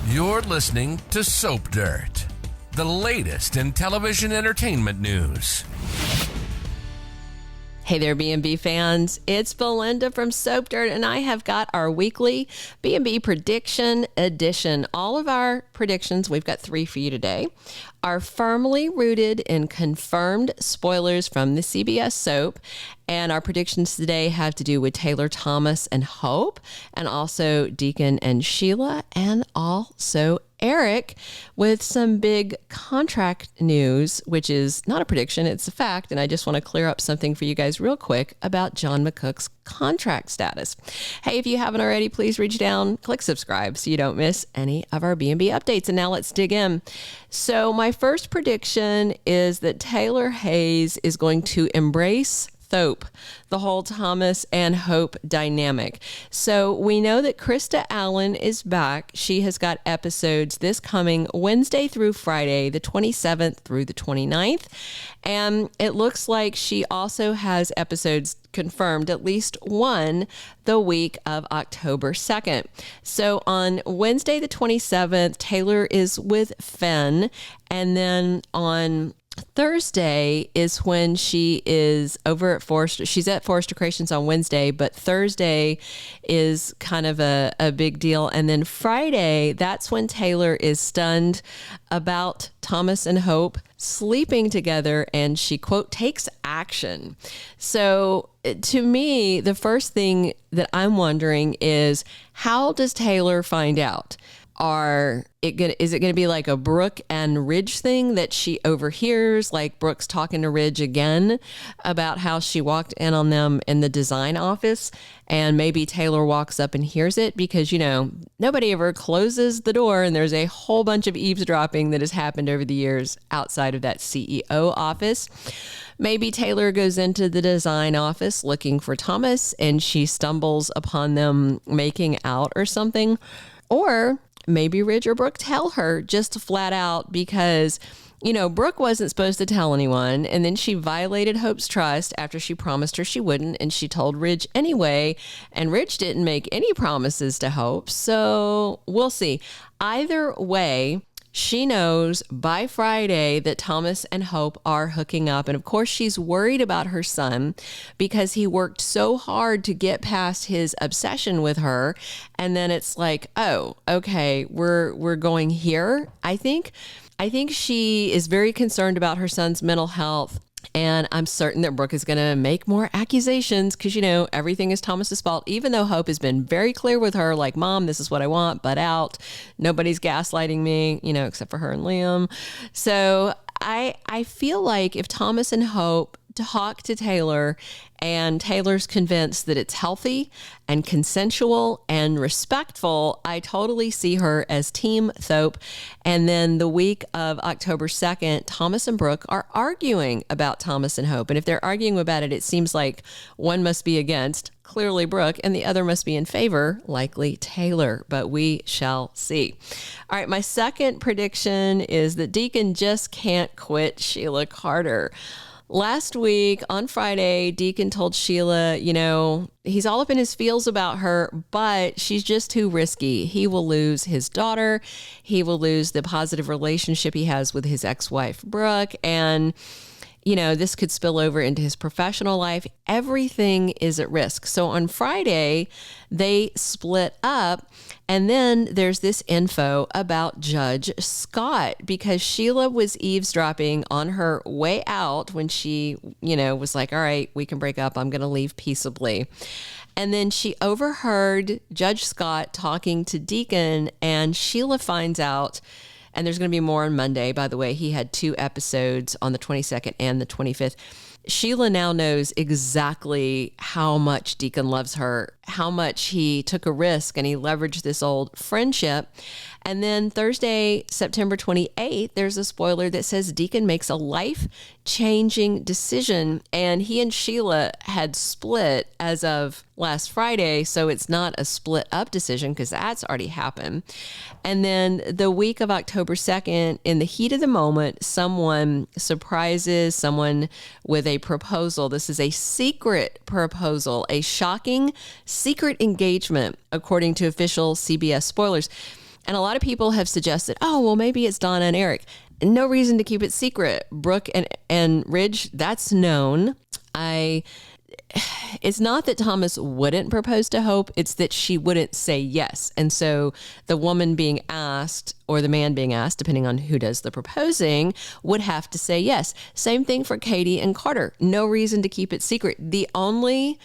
You're listening to Soap Dirt, the latest in television entertainment news. Hey there, B&B fans. It's Belinda from Soap Dirt, and I have got our weekly B&B prediction edition. All of our predictions, we've got 3 for you today, are firmly rooted in confirmed spoilers from the CBS soap. And our predictions today have to do with Taylor, Thomas, and Hope, and also Deacon and Sheila, and also Eric, with some big contract news, which is not a prediction, it's a fact. And I just want to clear up something for you guys real quick about John McCook's contract status. Hey, if you haven't already, please reach down, click subscribe so you don't miss any of our B&B updates. And now let's dig in. So my first prediction is that Taylor Hayes is going to embrace Thope, the whole Thomas and Hope dynamic. So we know that Krista Allen is back. She has got episodes this coming Wednesday through Friday, the 27th through the 29th. And it looks like she also has episodes confirmed, at least one, the week of October 2nd. So on Wednesday, the 27th, Taylor is with Fenn. And then on Thursday is when she is over at Forrester. She's at Forrester Creations on Wednesday, but Thursday is kind of a big deal. And then Friday, that's when Taylor is stunned about Thomas and Hope sleeping together, and she, quote, takes action. So to me, the first thing that I'm wondering is, how does Taylor find out? Is it going to be like a Brooke and Ridge thing that she overhears, like Brooke's talking to Ridge again about how she walked in on them in the design office, and maybe Taylor walks up and hears it? Because, you know, nobody ever closes the door, and there's a whole bunch of eavesdropping that has happened over the years outside of that CEO office. Maybe Taylor goes into the design office looking for Thomas, and she stumbles upon them making out or something. Or maybe Ridge or Brooke tell her just flat out, because, you know, Brooke wasn't supposed to tell anyone. And then she violated Hope's trust after she promised her she wouldn't. And she told Ridge anyway. And Ridge didn't make any promises to Hope. So we'll see. Either way, she knows by Friday that Thomas and Hope are hooking up. And of course, she's worried about her son because he worked so hard to get past his obsession with her. And then it's like, oh, okay, we're going here. I think she is very concerned about her son's mental health. And I'm certain that Brooke is going to make more accusations because, you know, everything is Thomas's fault, even though Hope has been very clear with her, like, Mom, this is what I want, but out. Nobody's gaslighting me, you know, except for her and Liam. So I feel like if Thomas and Hope talk to Taylor and Taylor's convinced that it's healthy and consensual and respectful, I totally see her as Team Thope. And then the week of October 2nd, Thomas and Brooke are arguing about Thomas and Hope. And if they're arguing about it, it seems like one must be against, clearly Brooke, and the other must be in favor, likely Taylor. But we shall see. All right, my second prediction is that Deacon just can't quit Sheila Carter. Last week on Friday, Deacon told Sheila, you know, he's all up in his feels about her, but she's just too risky. He will lose his daughter. He will lose the positive relationship he has with his ex-wife, Brooke. And, you know, this could spill over into his professional life. Everything is at risk. So on Friday, they split up. And then there's this info about Judge Scott, because Sheila was eavesdropping on her way out when she, you know, was like, all right, we can break up. I'm going to leave peaceably. And then she overheard Judge Scott talking to Deacon, and Sheila finds out. And there's going to be more on Monday. By the way, he had 2 episodes on the 22nd and the 25th. Sheila now knows exactly how much Deacon loves her, how much he took a risk and he leveraged this old friendship. And then Thursday, September 28th, there's a spoiler that says Deacon makes a life-changing decision, and he and Sheila had split as of last Friday, so it's not a split-up decision because that's already happened. And then the week of October 2nd, in the heat of the moment, someone surprises someone with a proposal. This is a secret proposal, a shocking secret engagement, according to official CBS spoilers. And a lot of people have suggested, oh, well, maybe it's Donna and Eric. No reason to keep it secret. Brooke and Ridge, that's known. It's not that Thomas wouldn't propose to Hope, it's that she wouldn't say yes. And so the woman being asked, or the man being asked, depending on who does the proposing, would have to say yes. Same thing for Katie and Carter. No reason to keep it secret. The only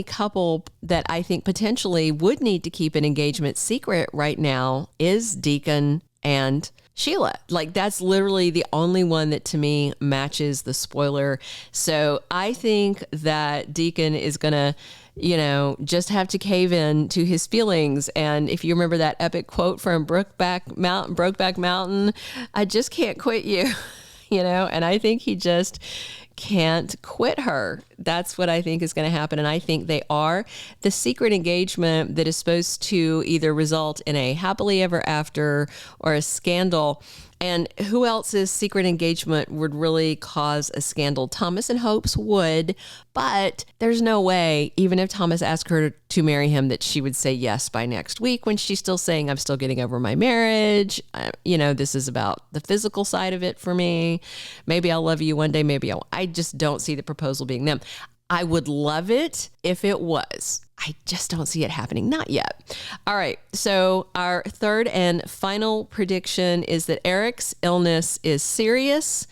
couple that I think potentially would need to keep an engagement secret right now is Deacon and Sheila. Like, that's literally the only one that to me matches the spoiler. So I think that Deacon is going to, just have to cave in to his feelings. And if you remember that epic quote from Brokeback Mountain, I just can't quit you, and I think he just can't quit her. That's what I think is going to happen. And I think they are the secret engagement that is supposed to either result in a happily ever after or a scandal. And who else's secret engagement would really cause a scandal? Thomas and Hope's would, but there's no way, even if Thomas asked her to marry him, that she would say yes by next week when she's still saying, I'm still getting over my marriage. This is about the physical side of it for me. Maybe I'll love you one day. Maybe I just don't see the proposal being them. I would love it if it was. I just don't see it happening. Not yet. All right. So our third and final prediction is that Eric's illness is serious,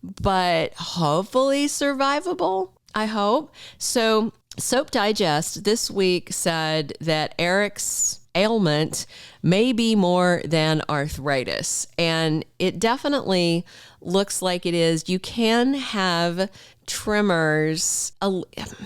but hopefully survivable. I hope. So Soap Digest this week said that Eric's ailment may be more than arthritis. And it definitely looks like it is. You can have tremors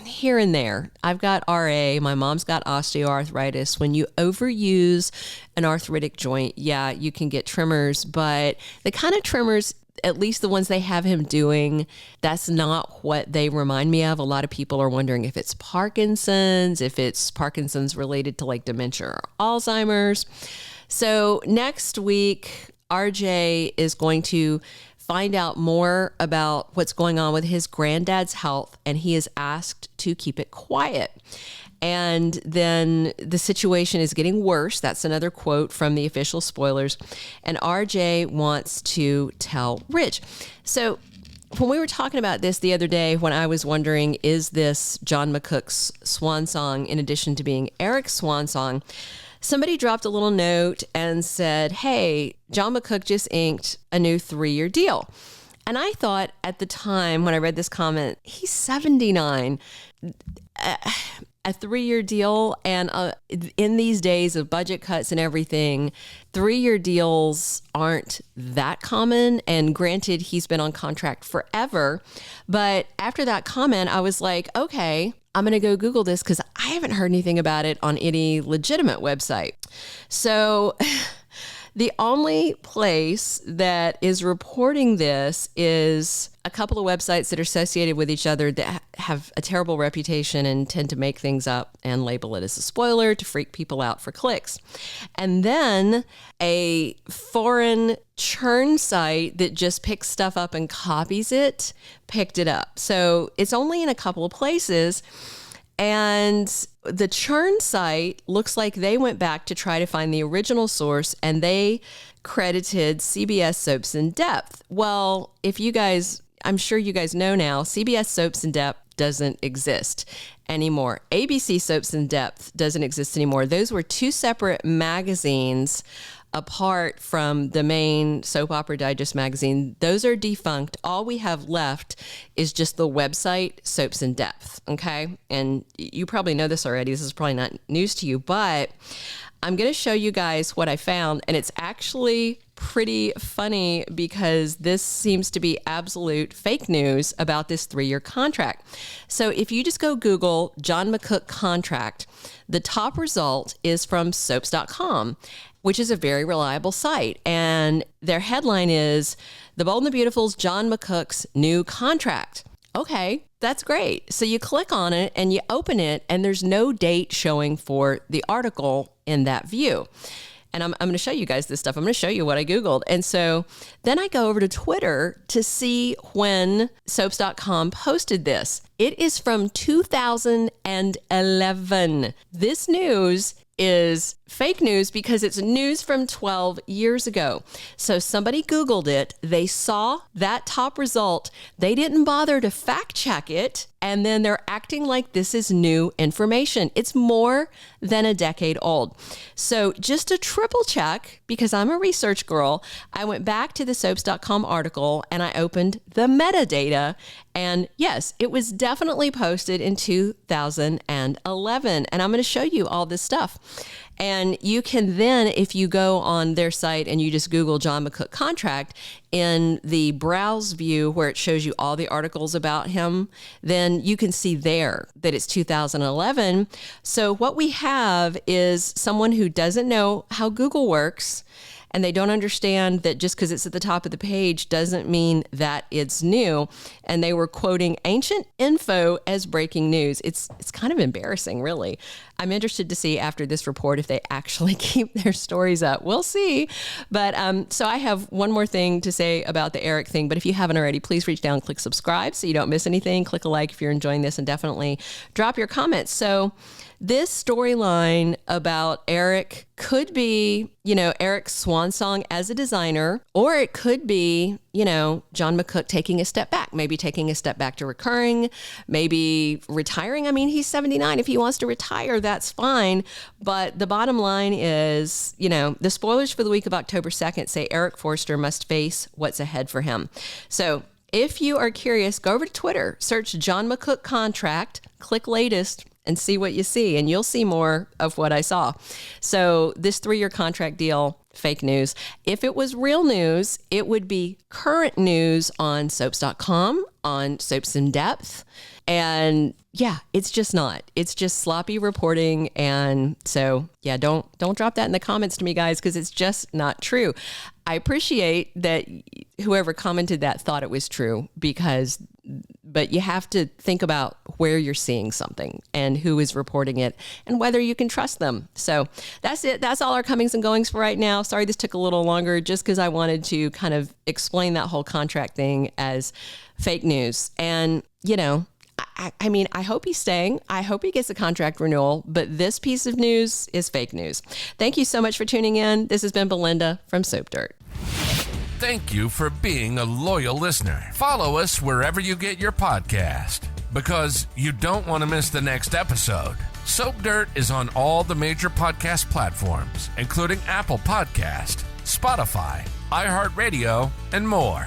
here and there. I've got RA. My mom's got osteoarthritis. When you overuse an arthritic joint, yeah, you can get tremors. But the kind of tremors, at least the ones they have him doing, that's not what they remind me of. A lot of people are wondering if it's Parkinson's related to like dementia or Alzheimer's. So next week, RJ is going to find out more about what's going on with his granddad's health, and he is asked to keep it quiet. And then the situation is getting worse. That's another quote from the official spoilers. And RJ wants to tell Rich. So when we were talking about this the other day, when I was wondering, is this John McCook's swan song in addition to being Eric's swan song? Somebody dropped a little note and said, hey, John McCook just inked a new 3-year deal. And I thought at the time when I read this comment, he's 79. A 3-year deal, and in these days of budget cuts and everything, 3-year deals aren't that common. And granted, he's been on contract forever. But after that comment, I was like, okay, I'm going to go Google this because I haven't heard anything about it on any legitimate website. So the only place that is reporting this is a couple of websites that are associated with each other that have a terrible reputation and tend to make things up and label it as a spoiler to freak people out for clicks. And then a foreign churn site that just picks stuff up and copies it, picked it up. So it's only in a couple of places. And the churn site looks like they went back to try to find the original source, and they credited CBS Soaps in Depth. Well, I'm sure you guys know now, CBS Soaps in Depth doesn't exist anymore. ABC Soaps in Depth doesn't exist anymore. Those were two separate magazines apart from the main Soap Opera Digest magazine. Those are defunct. All we have left is just the website Soaps in Depth, okay? And you probably know this already. This is probably not news to you, but I'm going to show you guys what I found, and it's actually pretty funny because this seems to be absolute fake news about this 3-year contract. So if you just go Google John McCook contract, the top result is from soaps.com, which is a very reliable site. And their headline is, The Bold and the Beautiful's John McCook's new contract. Okay, that's great. So you click on it and you open it, and there's no date showing for the article in that view. And I'm going to show you guys this stuff. I'm going to show you what I Googled. And so then I go over to Twitter to see when soaps.com posted this. It is from 2011. This news is fake news because it's news from 12 years ago. So somebody Googled it, they saw that top result, they didn't bother to fact check it, and then they're acting like this is new information. It's more than a decade old. So just to triple check, because I'm a research girl, I went back to the soaps.com article and I opened the metadata. And yes, it was definitely posted in 2011. And I'm going to show you all this stuff. And you can then, if you go on their site and you just Google John McCook contract, in the browse view where it shows you all the articles about him, then you can see there that it's 2011. So what we have is someone who doesn't know how Google works, and they don't understand that just because it's at the top of the page doesn't mean that it's new. And they were quoting ancient info as breaking news. It's kind of embarrassing, really. I'm interested to see after this report if they actually keep their stories up. We'll see. But so I have one more thing to say about the Eric thing. But if you haven't already, please reach down, click subscribe so you don't miss anything. Click a like if you're enjoying this, and definitely drop your comments. So this storyline about Eric could be, Eric's swan song as a designer, or it could be, John McCook taking a step back, maybe taking a step back to recurring, maybe retiring. I mean, he's 79. If he wants to retire, that's fine. But the bottom line is, the spoilers for the week of October 2nd say Eric Forrester must face what's ahead for him. So if you are curious, go over to Twitter, search John McCook contract, click latest, and see what you see, and you'll see more of what I saw. So this 3-year contract deal, fake news. If it was real news, it would be current news on soaps.com, on Soaps in Depth. And yeah, it's just not. It's just sloppy reporting. And so, yeah, don't drop that in the comments to me, guys, because it's just not true. I appreciate that whoever commented that thought it was true, but you have to think about where you're seeing something and who is reporting it and whether you can trust them. So that's it. That's all our comings and goings for right now. Sorry this took a little longer just because I wanted to kind of explain that whole contract thing as fake news. And, I mean, I hope he's staying. I hope he gets a contract renewal, but this piece of news is fake news. Thank you so much for tuning in. This has been Belinda from Soap Dirt. Thank you for being a loyal listener. Follow us wherever you get your podcast, because you don't want to miss the next episode. Soap Dirt is on all the major podcast platforms, including Apple Podcast, Spotify, iHeartRadio, and more.